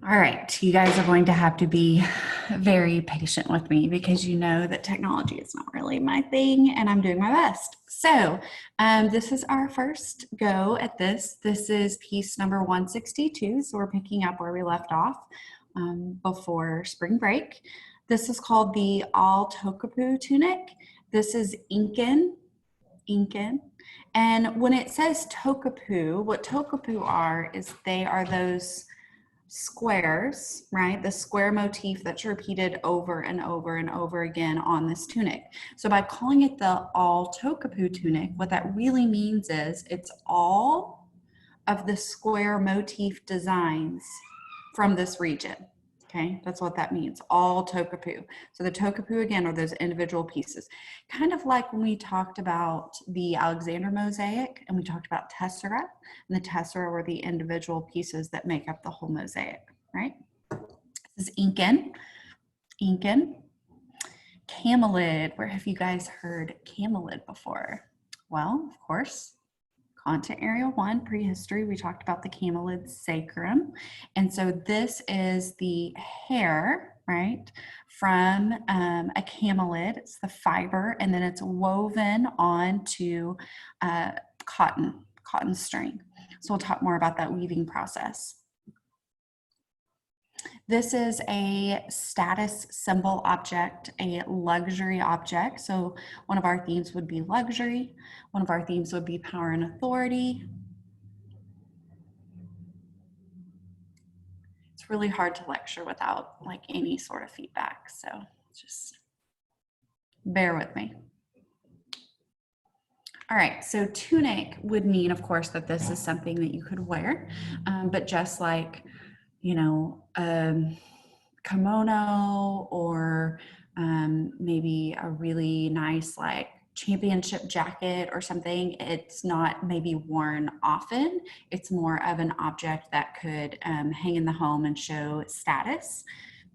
All right, you guys are going to have to be very patient with me because you know that technology is not really my thing and I'm doing my best. So this is our first go at this. This is piece number 162. So we're picking up where we left off before spring break. This is called the all tokapu tunic. This is Incan. And when it says tokapu, what tokapu are is they are those squares, right? The square motif that's repeated over and over and over again on this tunic. So by calling it the all tokapu tunic, what that really means is it's all of the square motif designs from this region. Okay, that's what that means, all tokapu. So the tokapu, again, are those individual pieces. Kind of like when we talked about the Alexander mosaic and we talked about tessera, and the tessera were the individual pieces that make up the whole mosaic, right? This is Incan. Camelid, where have you guys heard camelid before? Well, of course, Content Area 1, prehistory, we talked about the camelid sacrum. And so this is the hair, right, from a camelid. It's the fiber, and then it's woven onto cotton string. So we'll talk more about that weaving process. This is a status symbol object, a luxury object. So one of our themes would be luxury. One of our themes would be power and authority. It's really hard to lecture without like any sort of feedback. So just bear with me. All right, so tunic would mean, of course, that this is something that you could wear, but just like, you know, kimono or maybe a really nice like championship jacket or something, it's not maybe worn often. It's more of an object that could hang in the home and show status.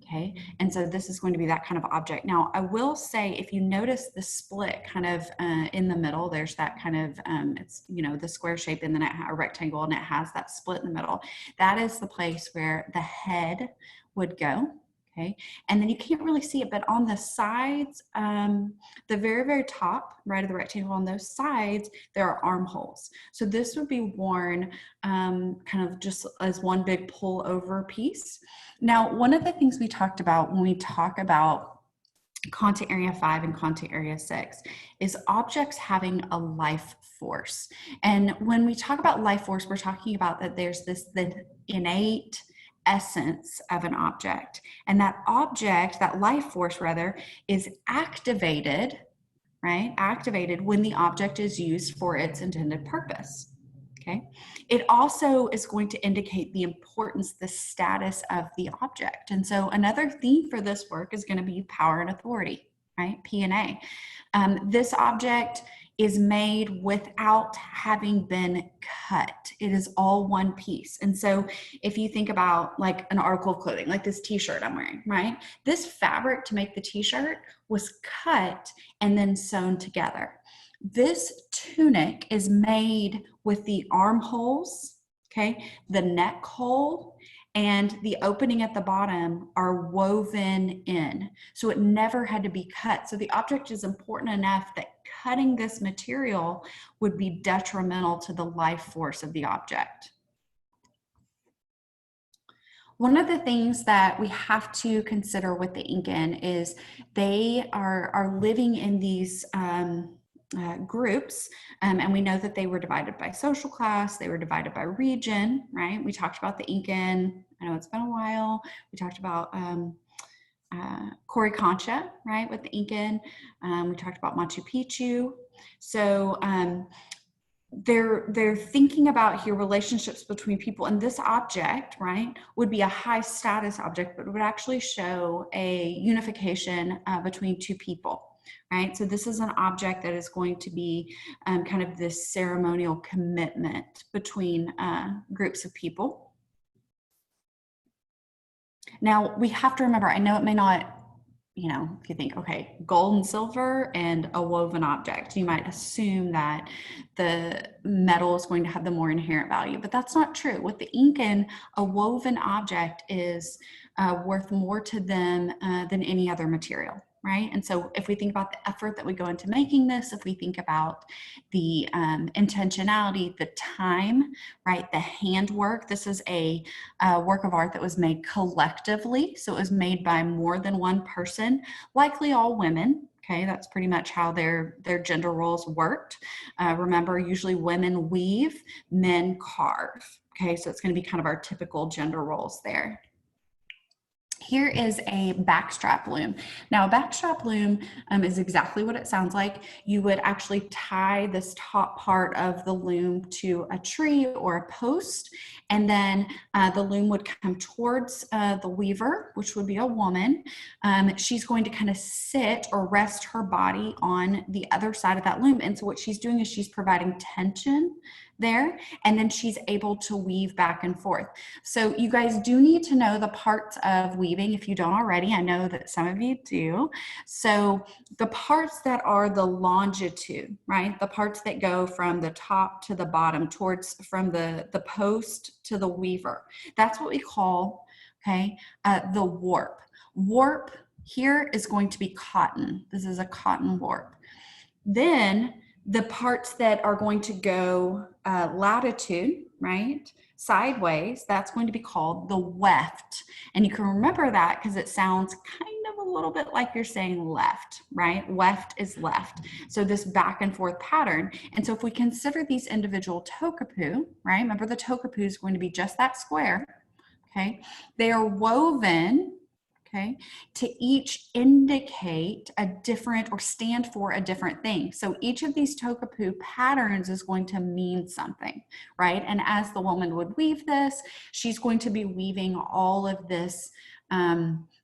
Okay, and so this is going to be that kind of object. Now, I will say, if you notice the split kind of in the middle, there's that kind of, it's, you know, the square shape and then a rectangle and it has that split in the middle. That is the place where the head would go. Okay, and then you can't really see it, but on the sides, the very, very top, right of the rectangle, on those sides, there are armholes. So this would be worn kind of just as one big pull over piece. Now, one of the things we talked about when we talk about Content Area 5 and Content Area 6 is objects having a life force. And when we talk about life force, we're talking about that there's the innate essence of an object, and that object, that life force rather, is activated, right? Activated when the object is used for its intended purpose. Okay. It also is going to indicate the importance, the status of the object. And so another theme for this work is going to be power and authority, right? P&A. This object is made without having been cut. It is all one piece. And so if you think about like an article of clothing, like this t-shirt I'm wearing, right? This fabric to make the t-shirt was cut and then sewn together. This tunic is made with the armholes, okay, the neck hole, and the opening at the bottom are woven in. So it never had to be cut. So the object is important enough that cutting this material would be detrimental to the life force of the object. One of the things that we have to consider with the Incan is they are living in these groups, and we know that they were divided by social class, they were divided by region, right? We talked about the Incan, I know it's been a while, we talked about Coricancha, right, with the Incan, we talked about Machu Picchu. So they're thinking about here relationships between people, and this object, right, would be a high status object, but it would actually show a unification between two people. Right, so this is an object that is going to be kind of this ceremonial commitment between groups of people. Now, we have to remember, I know it may not you know, if you think, okay, gold and silver and a woven object, you might assume that the metal is going to have the more inherent value, but that's not true. With the Incan, a woven object is worth more to them than any other material, right? And so if we think about the effort that we go into making this, if we think about the intentionality, the time, right, the handwork, this is a work of art that was made collectively. So it was made by more than one person, likely all women. Okay, that's pretty much how their gender roles worked. Remember, usually women weave, men carve. Okay, so it's going to be kind of our typical gender roles there. Here is a backstrap loom. Now, a backstrap loom is exactly what it sounds like. You would actually tie this top part of the loom to a tree or a post, and then the loom would come towards the weaver, which would be a woman. She's going to kind of sit or rest her body on the other side of that loom. And so what she's doing is she's providing tension there, and then she's able to weave back and forth. So you guys do need to know the parts of weaving if you don't already. I know that some of you do. So the parts that are the longitude, right? The parts that go from the top to the bottom towards from the post to the weaver. That's what we call, okay, the warp. Warp here is going to be cotton. This is a cotton warp. Then the parts that are going to go latitude, right, sideways, that's going to be called the weft. And you can remember that because it sounds kind of a little bit like you're saying left, right? Weft is left. So this back and forth pattern. And so if we consider these individual tokapu, right, remember the tokapu is going to be just that square, okay? They are woven, okay, to each indicate a different or stand for a different thing. So each of these tokapu patterns is going to mean something, right? And as the woman would weave this, she's going to be weaving all of this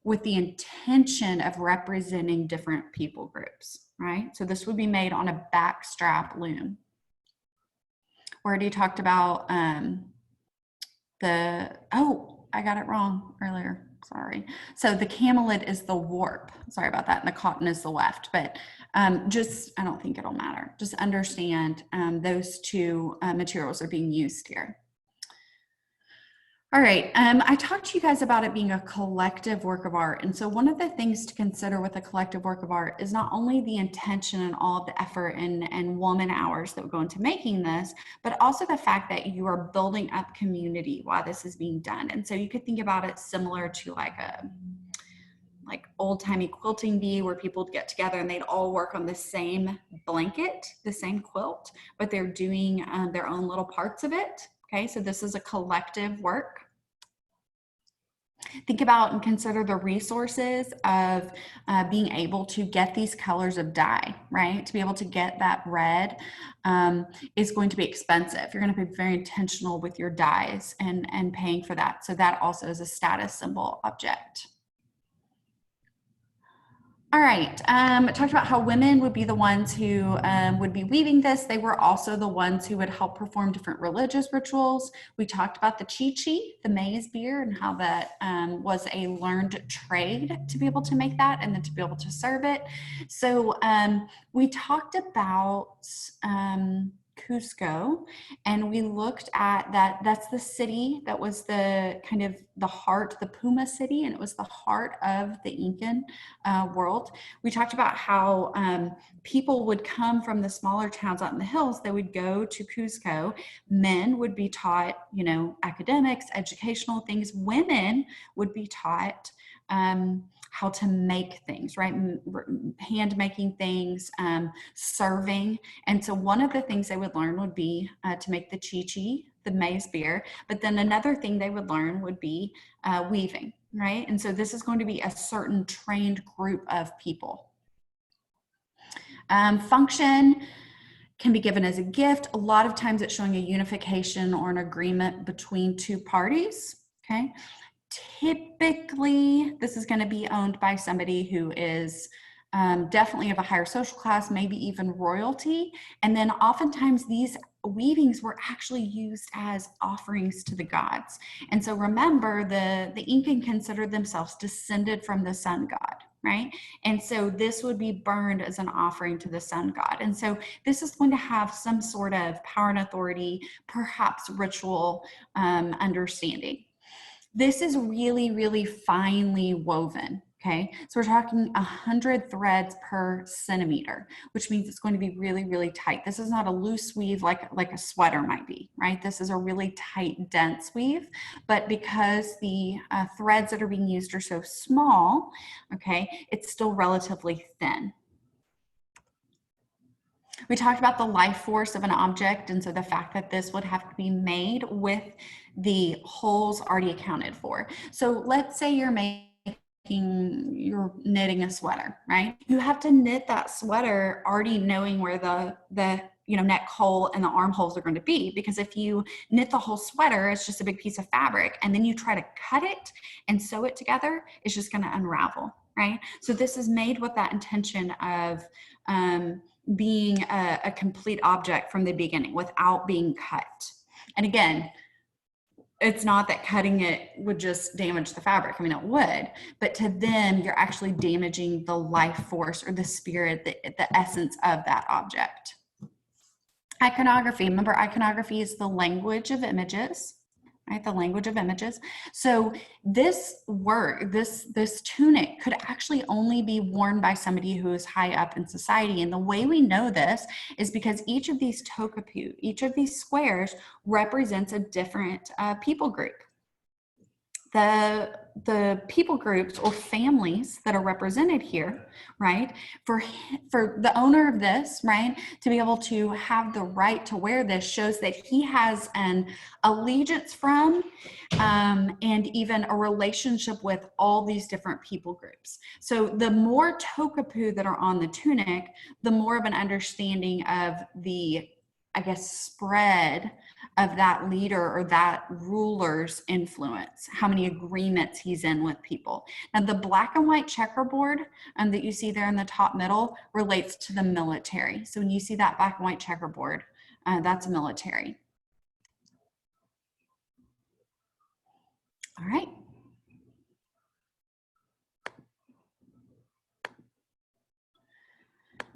with the intention of representing different people groups, right? So this would be made on a backstrap loom. Already talked about I got it wrong earlier. Sorry. So the camelid is the warp. Sorry about that. And the cotton is the weft. But I don't think it'll matter. Just understand those two materials are being used here. All right, I talked to you guys about it being a collective work of art. And so one of the things to consider with a collective work of art is not only the intention and all of the effort and woman hours that go into making this, but also the fact that you are building up community while this is being done. And so you could think about it similar to like old-timey quilting bee, where people would get together and they'd all work on the same blanket, the same quilt, but they're doing their own little parts of it. Okay, so this is a collective work. Think about and consider the resources of being able to get these colors of dye, right? To be able to get that red is going to be expensive. You're going to be very intentional with your dyes and paying for that. So that also is a status symbol object. All right, talked about how women would be the ones who would be weaving this. They were also the ones who would help perform different religious rituals. We talked about the chichi, the maize beer, and how that was a learned trade to be able to make that and then to be able to serve it. So we talked about Cusco, and we looked at that's the city that was the kind of the heart, the Puma city, and it was the heart of the Incan world. We talked about how people would come from the smaller towns out in the hills. They would go to Cusco. Men would be taught, you know, academics, educational things. Women would be taught how to make things, right? Hand making things, serving. And so one of the things they would learn would be to make the chichi, the maize beer. But then another thing they would learn would be weaving, right? And so this is going to be a certain trained group of people. Function can be given as a gift. A lot of times it's showing a unification or an agreement between two parties, okay? Typically, this is going to be owned by somebody who is definitely of a higher social class, maybe even royalty. And then oftentimes these weavings were actually used as offerings to the gods. And so remember, the Incan considered themselves descended from the sun god. right? And so this would be burned as an offering to the sun god. And so this is going to have some sort of power and authority, perhaps ritual understanding. This is really, really finely woven. Okay, so we're talking 100 threads per centimeter, which means it's going to be really, really tight. This is not a loose weave like a sweater might be, right? This is a really tight, dense weave, but because the threads that are being used are so small, okay, it's still relatively thin. We talked about the life force of an object, and so the fact that this would have to be made with the holes already accounted for. So let's say you're knitting a sweater, right? You have to knit that sweater already knowing where the neck hole and the armholes are going to be, because if you knit the whole sweater, it's just a big piece of fabric, and then you try to cut it and sew it together, it's just going to unravel, right? So this is made with that intention of being a complete object from the beginning without being cut. And again, it's not that cutting it would just damage the fabric. I mean, it would, but to them, you're actually damaging the life force or the spirit, the essence of that object. Iconography. Remember, iconography is the language of images. Right, the language of images. So this work, this tunic could actually only be worn by somebody who is high up in society. And the way we know this is because each of these tokapu, each of these squares represents a different people group. The people groups or families that are represented here, right, for the owner of this, right, to be able to have the right to wear this shows that he has an allegiance from and even a relationship with all these different people groups. So the more tokapu that are on the tunic, the more of an understanding of the, I guess, spread of that leader or that ruler's influence, how many agreements he's in with people. Now, the black and white checkerboard that you see there in the top middle relates to the military. So when you see that black and white checkerboard, that's military. All right.